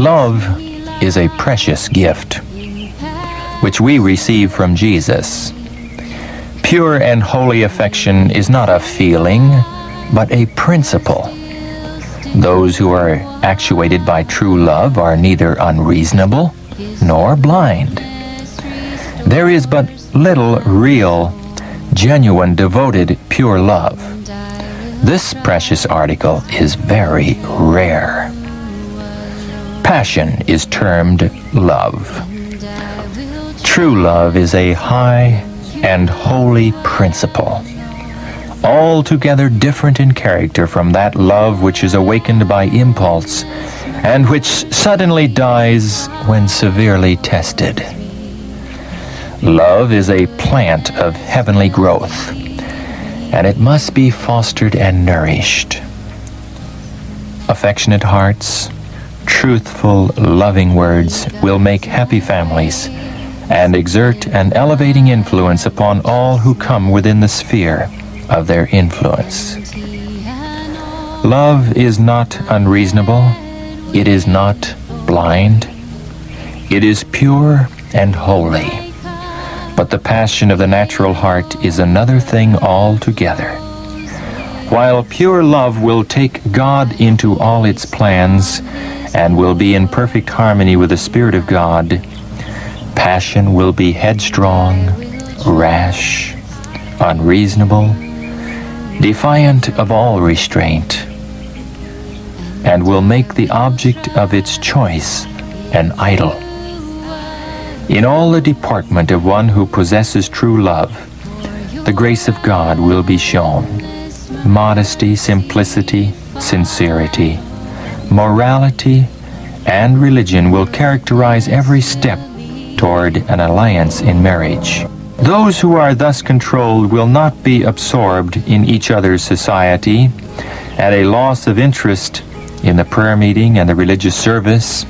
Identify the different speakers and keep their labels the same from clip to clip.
Speaker 1: Love is a precious gift, which we receive from Jesus. Pure and holy affection is not a feeling, but a principle. Those who are actuated by true love are neither unreasonable nor blind. There is but little real, genuine, devoted, pure love. This precious article is very rare. Passion is termed love. True love is a high and holy principle, altogether different in character from that love which is awakened by impulse and which suddenly dies when severely tested. Love is a plant of heavenly growth, and it must be fostered and nourished. Affectionate hearts, truthful, loving words will make happy families and exert an elevating influence upon all who come within the sphere of their influence. Love is not unreasonable. It is not blind. It is pure and holy. But the passion of the natural heart is another thing altogether. While pure love will take God into all its plans and will be in perfect harmony with the Spirit of God, passion will be headstrong, rash, unreasonable, defiant of all restraint, and will make the object of its choice an idol. In all the deportment of one who possesses true love, the grace of God will be shown. Modesty, simplicity, sincerity, morality, and religion will characterize every step toward an alliance in marriage. Those who are thus controlled will not be absorbed in each other's society at a loss of interest in the prayer meeting and the religious service.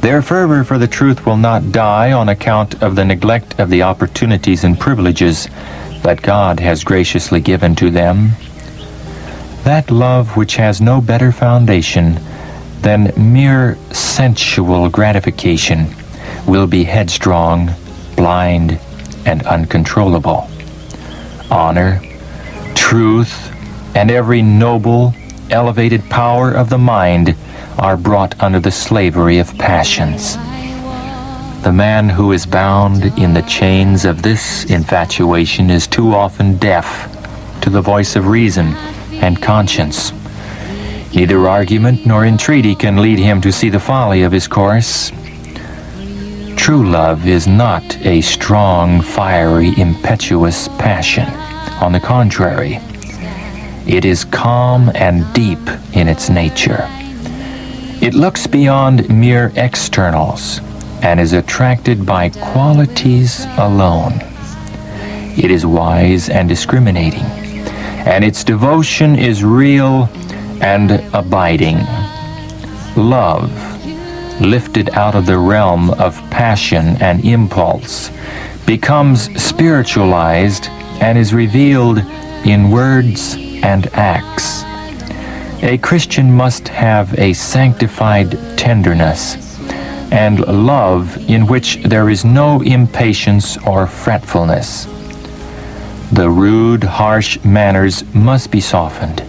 Speaker 1: Their fervor for the truth will not die on account of the neglect of the opportunities and privileges that God has graciously given to them. That love which has no better foundation than mere sensual gratification will be headstrong, blind, and uncontrollable. Honor, truth, and every noble, elevated power of the mind are brought under the slavery of passions. The man who is bound in the chains of this infatuation is too often deaf to the voice of reason and conscience. Neither argument nor entreaty can lead him to see the folly of his course. True love is not a strong, fiery, impetuous passion. On the contrary, it is calm and deep in its nature. It looks beyond mere externals and is attracted by qualities alone. It is wise and discriminating, and its devotion is real and abiding. Love, lifted out of the realm of passion and impulse, becomes spiritualized and is revealed in words and acts. A Christian must have a sanctified tenderness and love in which there is no impatience or fretfulness. The rude, harsh manners must be softened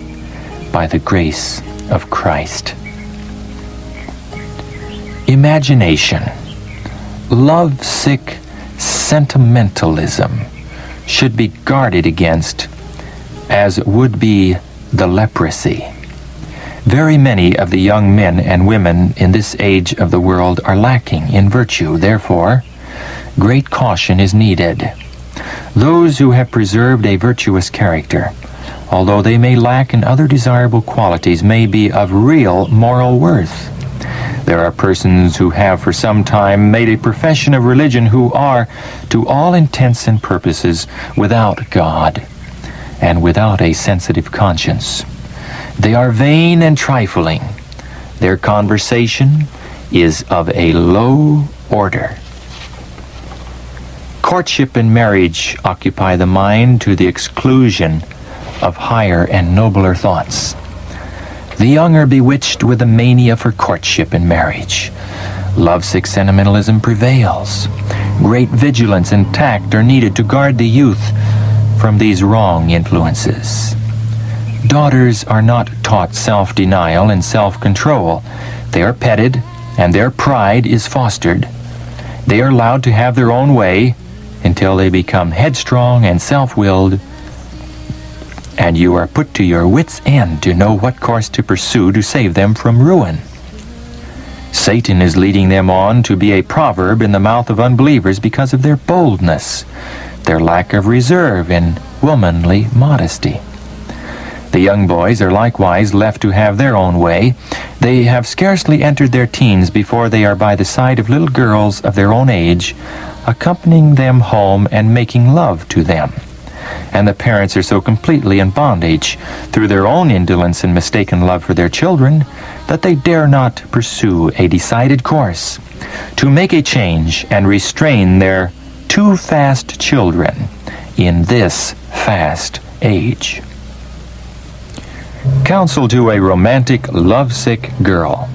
Speaker 1: by the grace of Christ. Imagination, love-sick sentimentalism should be guarded against, as would be the leprosy. Very many of the young men and women in this age of the world are lacking in virtue. Therefore, great caution is needed. Those who have preserved a virtuous character, although they may lack in other desirable qualities, may be of real moral worth. There are persons who have for some time made a profession of religion who are, to all intents and purposes, without God and without a sensitive conscience. They are vain and trifling. Their conversation is of a low order. Courtship and marriage occupy the mind to the exclusion of higher and nobler thoughts. The young are bewitched with a mania for courtship and marriage. Lovesick sentimentalism prevails. Great vigilance and tact are needed to guard the youth from these wrong influences. Daughters are not taught self-denial and self-control. They are petted, and their pride is fostered. They are allowed to have their own way until they become headstrong and self-willed, and you are put to your wits' end to know what course to pursue to save them from ruin. Satan is leading them on to be a proverb in the mouth of unbelievers because of their boldness, their lack of reserve and womanly modesty. The young boys are likewise left to have their own way. They have scarcely entered their teens before they are by the side of little girls of their own age, accompanying them home and making love to them. And the parents are so completely in bondage through their own indolence and mistaken love for their children that they dare not pursue a decided course to make a change and restrain their too fast children in this fast age. Counsel to a romantic, lovesick girl.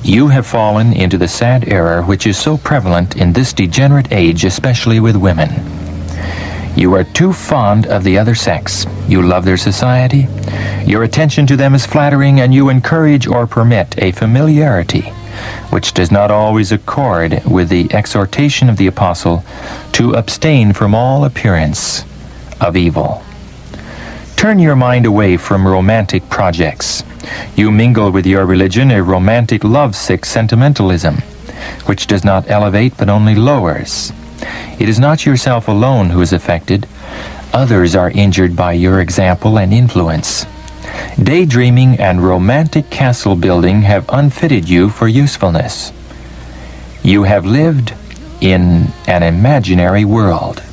Speaker 1: You have fallen into the sad error which is so prevalent in this degenerate age, especially with women. You are too fond of the other sex. You love their society. Your attention to them is flattering, and you encourage or permit a familiarity which does not always accord with the exhortation of the apostle to abstain from all appearance of evil. Turn your mind away from romantic projects. You mingle with your religion a romantic lovesick sentimentalism, which does not elevate but only lowers. It is not yourself alone who is affected. Others are injured by your example and influence. Daydreaming and romantic castle building have unfitted you for usefulness. You have lived in an imaginary world.